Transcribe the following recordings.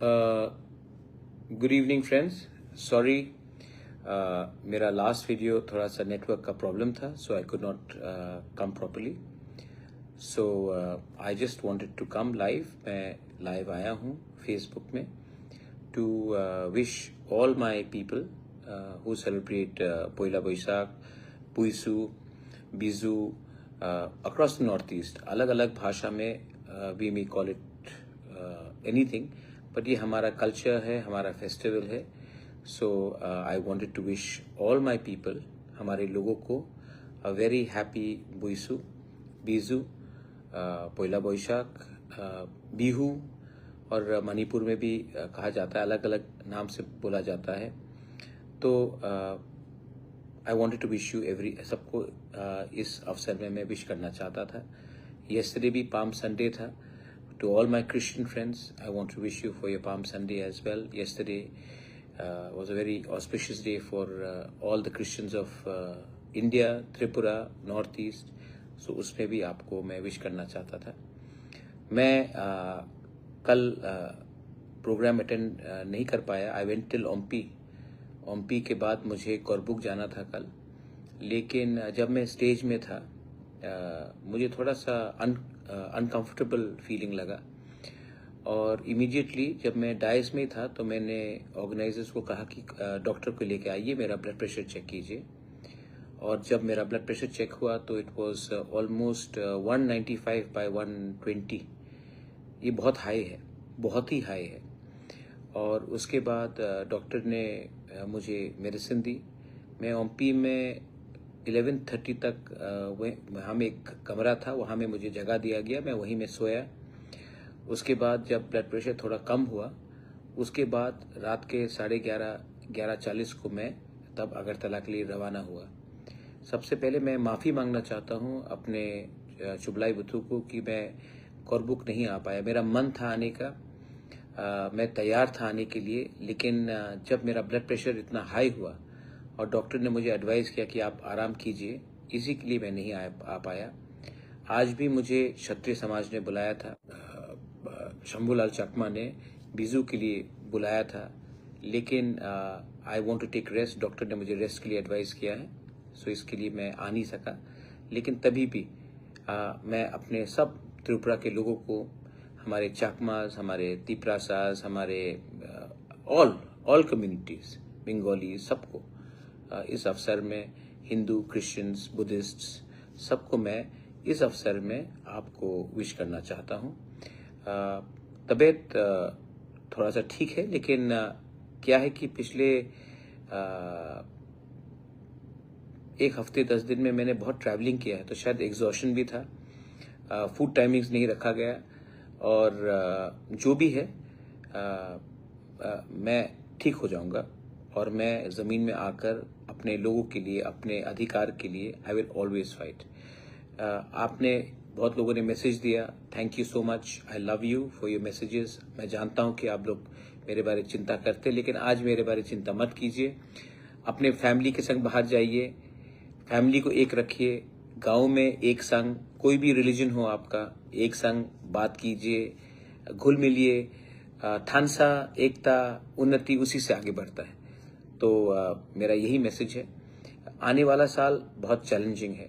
Good evening friends, sorry मेरा last video थोड़ा सा नेटवर्क का प्रॉब्लम था, so I could not come properly. So I just wanted to come live. मैं live आया हूँ फेसबुक में to wish all my people who celebrate Poila Boishakh, Puisu, Biju across the north east. अलग अलग भाषा में we may call it anything, but ये हमारा कल्चर है, हमारा फेस्टिवल है. So I wanted to wish all my people, हमारे लोगों को, a very happy Buisu, Biju, Poila Boishakh, Bihu, और मणिपुर में भी कहा जाता है, अलग अलग नाम से बोला जाता है. तो I wanted to wish you every, सबको इस अवसर में मैं विश करना चाहता था. येस्टरडे भी पाम संडे था. To all my Christian friends, I want to wish you for your Palm Sunday as well. Yesterday was a very auspicious day for all the Christians of India, Tripura, Northeast. So उसमें भी आपको मैं wish करना चाहता था. मैं कल programme attend नहीं कर पाया. I went till ओम्पी के बाद मुझे कोरबुक जाना था कल. लेकिन जब मैं स्टेज में था मुझे थोड़ा सा अनकंफर्टेबल फीलिंग लगा, और इमीडिएटली जब मैं डाइस में था तो मैंने ऑर्गेनाइजर्स को कहा कि डॉक्टर को लेके आइए, मेरा ब्लड प्रेशर चेक कीजिए. और जब मेरा ब्लड प्रेशर चेक हुआ तो इट वाज ऑलमोस्ट 195 बाय 120. ये बहुत हाई है, बहुत ही हाई है. और उसके बाद डॉक्टर ने मुझे मेडिसिन दी. मैं ओम्पी में 11:30 तक वहाँ में एक कमरा था, वहाँ में मुझे जगह दिया गया, मैं वहीं में सोया. उसके बाद जब ब्लड प्रेशर थोड़ा कम हुआ, उसके बाद रात के 11:30 को मैं तब अगरतला के लिए रवाना हुआ. सबसे पहले मैं माफ़ी मांगना चाहता हूँ अपने चुबलाई बुथू को कि मैं कोरबुक नहीं आ पाया. मेरा मन था आने का, मैं तैयार था आने के लिए, लेकिन जब मेरा ब्लड प्रेशर इतना हाई हुआ और डॉक्टर ने मुझे एडवाइस किया कि आप आराम कीजिए, इसी के लिए मैं नहीं आ पाया. आज भी मुझे क्षत्रिय समाज ने बुलाया था, शंभूलाल चकमा ने बिजू के लिए बुलाया था, लेकिन I want to take rest. Doctor ने मुझे रेस्ट के लिए एडवाइस किया है, सो इसके लिए मैं आ नहीं सका. लेकिन तभी भी मैं अपने सब त्रिपुरा के लोगों को, हमारे चाकमास, हमारे तिपरासास, हमारे ऑल कम्युनिटीज, बंगाली, सबको इस अवसर में, हिंदू, क्रिश्चियंस, बुद्धिस्ट, सबको मैं इस अवसर में आपको विश करना चाहता हूँ. तबीयत थोड़ा सा ठीक है, लेकिन क्या है कि पिछले 1 हफ्ते 10 दिन में मैंने बहुत ट्रैवलिंग किया है, तो शायद एग्जॉशन भी था. फूड टाइमिंग्स नहीं रखा गया, और जो भी है मैं ठीक हो जाऊंगा, और मैं ज़मीन में आकर अपने लोगों के लिए, अपने अधिकार के लिए आई विल ऑलवेज फाइट. आपने बहुत लोगों ने मैसेज दिया, thank you so much. I love you for your messages. मैं जानता हूं कि आप लोग मेरे बारे में चिंता करते, लेकिन आज मेरे बारे में चिंता मत कीजिए. अपने फैमिली के संग बाहर जाइए, फैमिली को एक रखिए. गाँव में एक संग, कोई भी रिलीजन हो आपका, एक संग बात कीजिए, घुल मिलिए. थानसा, एकता, उन्नति, उसी से आगे बढ़ता है. तो मेरा यही मैसेज है. आने वाला साल बहुत चैलेंजिंग है,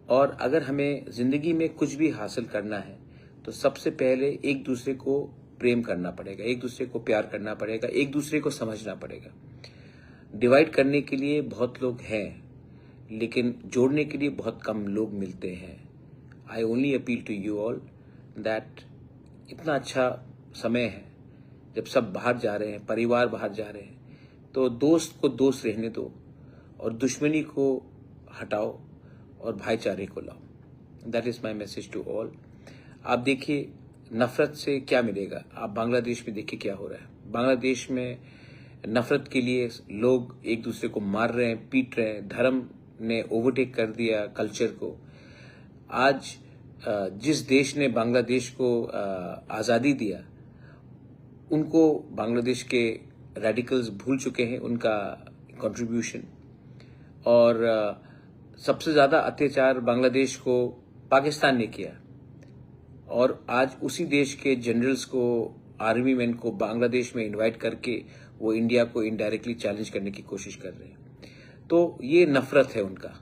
और अगर हमें जिंदगी में कुछ भी हासिल करना है तो सबसे पहले एक दूसरे को प्रेम करना पड़ेगा, एक दूसरे को प्यार करना पड़ेगा, एक दूसरे को समझना पड़ेगा. डिवाइड करने के लिए बहुत लोग हैं, लेकिन जोड़ने के लिए बहुत कम लोग मिलते हैं. I only appeal to you all that इतना अच्छा समय है जब सब बाहर जा रहे हैं, परिवार बाहर जा रहे हैं, तो दोस्त को दोस्त रहने दो, और दुश्मनी को हटाओ, और भाईचारे को लाओ. That is my message to all. आप देखिए नफरत से क्या मिलेगा. आप बांग्लादेश में देखिए क्या हो रहा है. बांग्लादेश में नफरत के लिए लोग एक दूसरे को मार रहे हैं, पीट रहे हैं. धर्म ने ओवरटेक कर दिया कल्चर को. आज जिस देश ने बांग्लादेश को आज़ादी दिया, उनको बांग्लादेश के रेडिकल्स भूल चुके हैं उनका कंट्रीब्यूशन. और सबसे ज़्यादा अत्याचार बांग्लादेश को पाकिस्तान ने किया, और आज उसी देश के जनरल्स को आर्मी मैन को बांग्लादेश में इनवाइट करके वो इंडिया को इनडायरेक्टली चैलेंज करने की कोशिश कर रहे हैं। तो ये नफरत है उनका।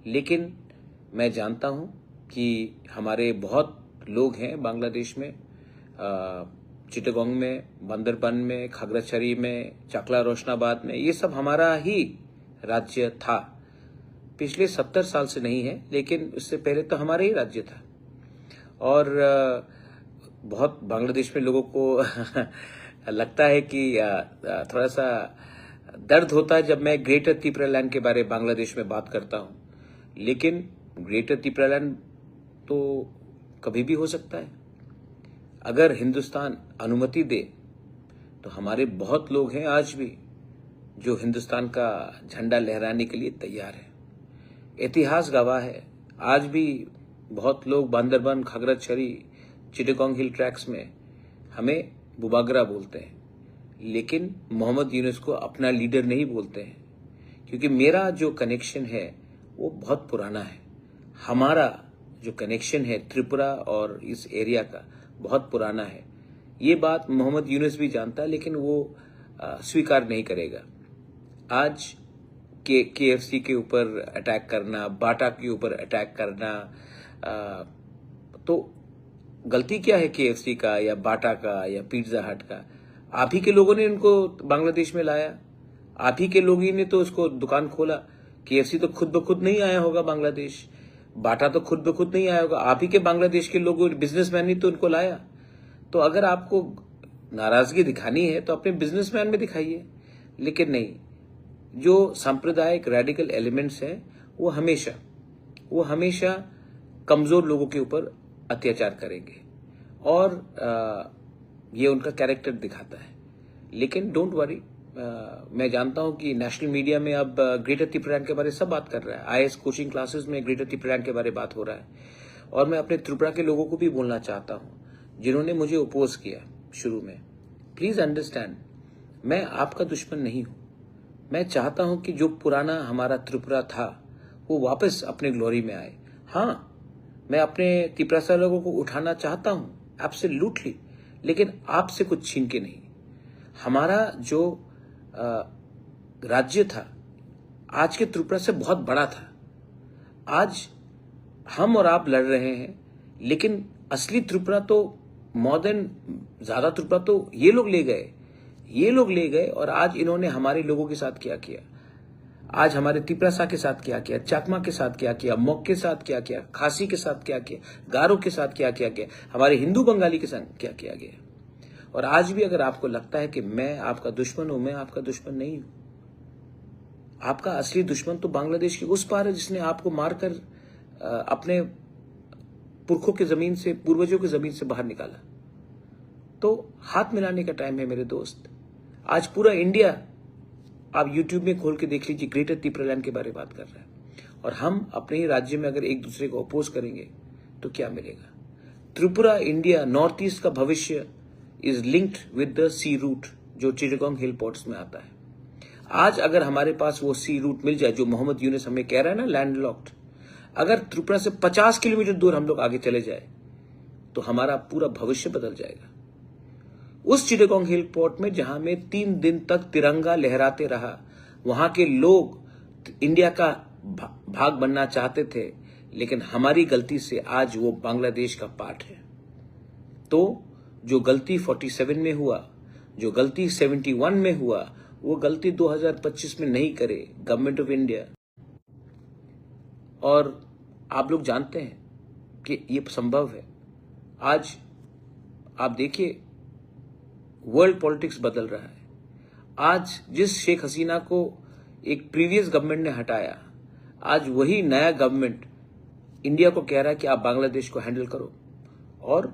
लेकिन मैं जानता हूं कि हमारे बहुत लोग हैं बांग्लादेश में, चिटागोंग में, बंदरबन में, खागराछड़ी में, चकला रोशनाबाद में। ये सब हमारा ही राज्य था। पिछले 70 साल से नहीं है, लेकिन उससे पहले तो हमारा ही राज्य था। और बहुत बांग्लादेश में लोगों को लगता है कि थोड़ा सा दर्द होता है जब मैं ग्रेटर त्रिपुरालैंड के बारे में बांग्लादेश में बात करता हूं। लेकिन ग्रेटर त्रिपुरालैंड तो कभी भी हो सकता है। अगर हिंदुस्तान अनुमति दे तो हमारे बहुत लोग हैं आज भी जो हिंदुस्तान का झंडा लहराने के लिए तैयार है। इतिहास गवाह है, आज भी बहुत लोग बांदरबन, खागराछड़ी, चिटागोंग हिल ट्रैक्स में हमें बुबागरा बोलते हैं, लेकिन मोहम्मद यूनुस को अपना लीडर नहीं बोलते हैं। क्योंकि मेरा जो कनेक्शन है वो बहुत पुराना है। हमारा जो कनेक्शन है त्रिपुरा और इस एरिया का बहुत पुराना है। ये बात मोहम्मद यूनुस भी जानता है, लेकिन वो स्वीकार नहीं करेगा। आज KFC के ऊपर अटैक करना, बाटा के ऊपर अटैक करना, तो गलती क्या है KFC का या बाटा का या पिज्जा हट का? आप ही के लोगों ने उनको बांग्लादेश में लाया, आप ही के लोग ही ने तो उसको दुकान खोला। KFC तो खुद ब खुद नहीं आया होगा बांग्लादेश, बाटा तो खुद ब खुद नहीं आया होगा, आप ही के बांग्लादेश के लोगों, बिजनेसमैन ही तो उनको लाया। तो अगर आपको नाराजगी दिखानी है तो अपने बिजनेसमैन में दिखाइए, लेकिन नहीं। जो सांप्रदायिक रेडिकल एलिमेंट्स हैं वो हमेशा कमजोर लोगों के ऊपर अत्याचार करेंगे और ये उनका कैरेक्टर दिखाता है। लेकिन डोंट वरी, मैं जानता हूं कि नेशनल मीडिया में अब ग्रेटर त्रिपुरालैंड के बारे में सब बात कर रहा है। IAS कोचिंग क्लासेस में ग्रेटर त्रिपुरालैंड के बारे में बात हो रहा है। और मैं अपने त्रिपुरा के लोगों को भी बोलना चाहता हूं जिन्होंने मुझे ओपोज किया शुरू में। प्लीज अंडरस्टैंड, मैं आपका दुश्मन नहीं हूं। मैं चाहता हूं कि जो पुराना हमारा त्रिपुरा था वो वापस अपने ग्लोरी में आए। हाँ, मैं अपने त्रिपुरा से लोगों को उठाना चाहता हूं, एब्सोल्युटली, लेकिन आपसे कुछ छीन के नहीं। हमारा जो राज्य था आज के त्रिपुरा से बहुत बड़ा था। आज हम और आप लड़ रहे हैं, लेकिन असली त्रिपुरा तो ज्यादा त्रिपुरा तो ये लोग ले गए। और आज इन्होंने हमारे लोगों के साथ क्या किया, आज हमारे त्रिपुरा के साथ क्या किया, चाकमा के साथ क्या किया, मोक के साथ क्या किया, खासी के साथ क्या किया, गारो के साथ क्या किया गया, हमारे हिंदू बंगाली के साथ क्या किया गया। और आज भी अगर आपको लगता है कि मैं आपका दुश्मन हूं, मैं आपका दुश्मन नहीं हूं। आपका असली दुश्मन तो बांग्लादेश के उस पार है, जिसने आपको मारकर अपने पुरखों की जमीन से, पूर्वजों की जमीन से बाहर निकाला। तो हाथ मिलाने का टाइम है मेरे दोस्त। आज पूरा इंडिया, आप यूट्यूब में खोल के देख लीजिए, ग्रेटर त्रिपुरालैंड के बारे में बात कर रहा है। और हम अपने ही राज्य में अगर एक दूसरे को अपोज करेंगे तो क्या मिलेगा? त्रिपुरा, इंडिया, नॉर्थ ईस्ट का भविष्य is linked with the sea route जो चिटागोंग हिल पोर्ट्स में आता है। आज अगर हमारे पास वो सी रूट मिल जाए जो मोहम्मद यूनुस हमें कह रहा है ना, लैंडलॉक्ड, अगर त्रिपुरा से 50 किलोमीटर दूर हम लोग आगे चले जाए तो हमारा पूरा भविष्य बदल जाएगा। उस चिटागोंग हिल पोर्ट में जहां में 3 दिन तक तिरंगा लहराते रहा, वहां के लोग इंडिया का भाग बनना चाहते थे, लेकिन हमारी गलती से आज वो बांग्लादेश का पार्ट है। तो जो गलती 47 में हुआ, जो गलती 71 में हुआ, वो गलती 2025 में नहीं करे गवर्नमेंट ऑफ इंडिया। और आप लोग जानते हैं कि ये संभव है। आज आप देखिए, वर्ल्ड पॉलिटिक्स बदल रहा है। आज जिस शेख हसीना को एक प्रीवियस गवर्नमेंट ने हटाया, आज वही नया गवर्नमेंट इंडिया को कह रहा है कि आप बांग्लादेश को हैंडल करो। और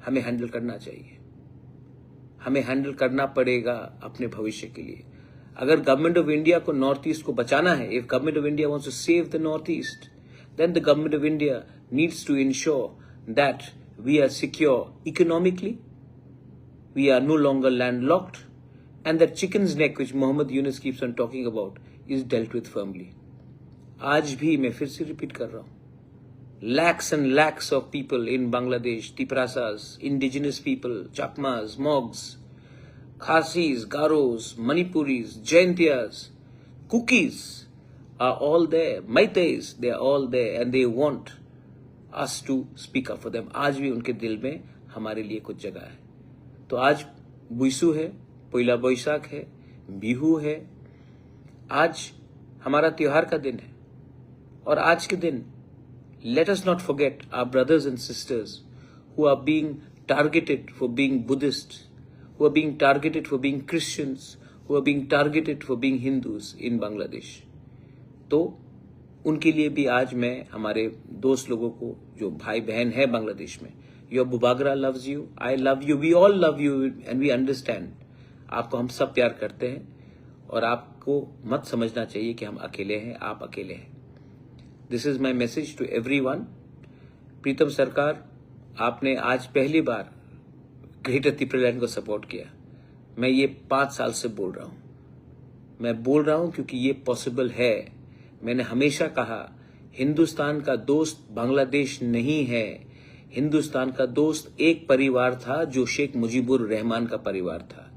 हमें हैंडल करना चाहिए, हमें हैंडल करना पड़ेगा अपने भविष्य के लिए। अगर गवर्नमेंट ऑफ इंडिया को नॉर्थ ईस्ट को बचाना है, if government of India wants to save the north east, then the government of India needs to ensure that we are secure economically, we are no longer landlocked, and that chicken's neck which Mohammed Yunus keeps on talking about is dealt with firmly. आज भी मैं फिर से repeat कर रहा हूं, lakhs and lakhs of people in Bangladesh, Tiprasas, indigenous people, Chakmas, Mogs, Khasis, Garos, Manipuris, Jaintias, Kukis are all there. Maitais, they are all there and they want us to speak up for them. आज भी उनके दिल में हमारे लिए कुछ जगह है. तो आज बुइसु है, पोइला बोईसाख है, बिहू है. आज हमारा त्योहार का दिन है और आज के दिन let us not forget our brothers and sisters who are being targeted for being Buddhists, who are being targeted for being Christians, who are being targeted for being Hindus in Bangladesh. तो उनके लिए भी आज मैं हमारे दोस्त लोगों को जो भाई बहन है बांग्लादेश में, योर बुबागरा loves you, I love you, we all love you and we understand. आपको हम सब प्यार करते हैं और आपको मत समझना चाहिए कि हम अकेले हैं, आप अकेले हैं. This is my message to everyone. Pritam Sarkar, आपने आज पहली बार ग्रेटर त्रिपुरालैंड को सपोर्ट किया. मैं ये 5 साल से बोल रहा हूं. मैं बोल रहा हूं क्योंकि ये पॉसिबल है. मैंने हमेशा कहा हिंदुस्तान का दोस्त बांग्लादेश नहीं है. हिंदुस्तान का दोस्त एक परिवार था जो शेख मुजीबुर रहमान का परिवार था.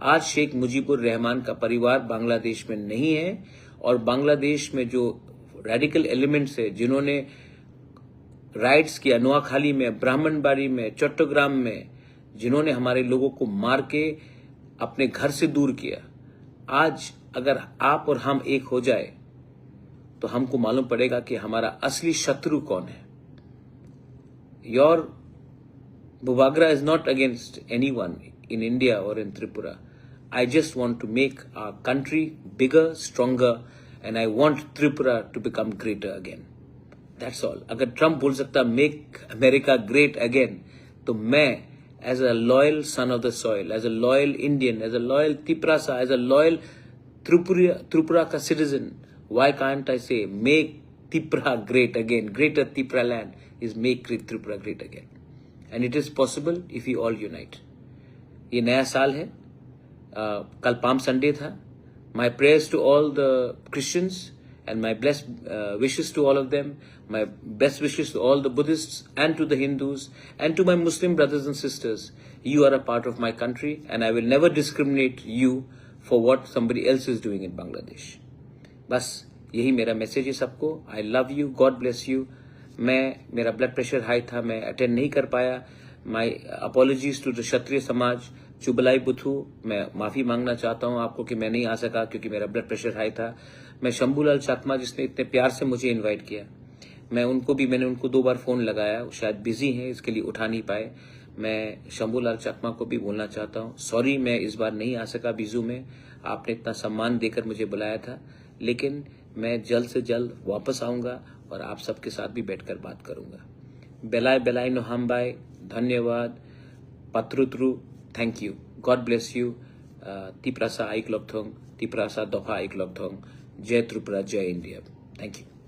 आज शेख मुजीबुर रहमान का परिवार बांग्लादेश में नहीं है और बांग्लादेश में जो रेडिकल एलिमेंट्स है जिन्होंने राइट्स किया नोआखाली में, ब्राह्मणबाड़ी में, चट्टग्राम में, जिन्होंने हमारे लोगों को मार के अपने घर से दूर किया, आज अगर आप और हम एक हो जाए तो हमको मालूम पड़ेगा कि हमारा असली शत्रु कौन है. Your Bubagra is not against anyone in India or in Tripura. I just want to make our country bigger, stronger, and I want Tripura to become greater again. That's all. अगर ट्रम्प बोल सकता make America great again, तो मैं as a loyal son of the soil, as a loyal Indian, as a loyal Tiprasa, as a loyal Tripura का citizen, why can't I say make Tripura great again? Greater Tripura land is make Tripura great again. And it is possible if we all unite. ये नया साल है. कल Palm Sunday था. My prayers to all the Christians and my blessed wishes to all of them. My best wishes to all the Buddhists and to the Hindus and to my Muslim brothers and sisters. You are a part of my country and I will never discriminate you for what somebody else is doing in Bangladesh. बस यही मेरा मैसेज है सबको. I love you, God bless you. मेरा blood pressure high था, मैं attend नहीं कर पाया. माई अपॉलॉजीज टू द क्षत्रिय समाज, चुबलाई बुथू, मैं माफी मांगना चाहता हूं आपको कि मैं नहीं आ सका क्योंकि मेरा ब्लड प्रेशर हाई था. मैं शंभूलाल चकमा जिसने इतने प्यार से मुझे इनवाइट किया, मैंने उनको 2 बार फोन लगाया, शायद बिजी हैं इसके लिए उठा नहीं पाए. मैं शंभूलाल चकमा को भी बोलना चाहता हूं, सॉरी मैं इस बार नहीं आ सका बिजू में. आपने इतना सम्मान देकर मुझे बुलाया था, लेकिन मैं जल्द से जल्द वापस आऊंगा और आप सबके साथ भी बैठकर बात करूंगा. बेलाय नो हमबाय, धन्यवाद. पत्रुत्रु, thank you. God bless you. Tiprasa Aiklokthong, Tiprasa Doha Aiklokthong. Jai Tripura, Jai India. Thank you.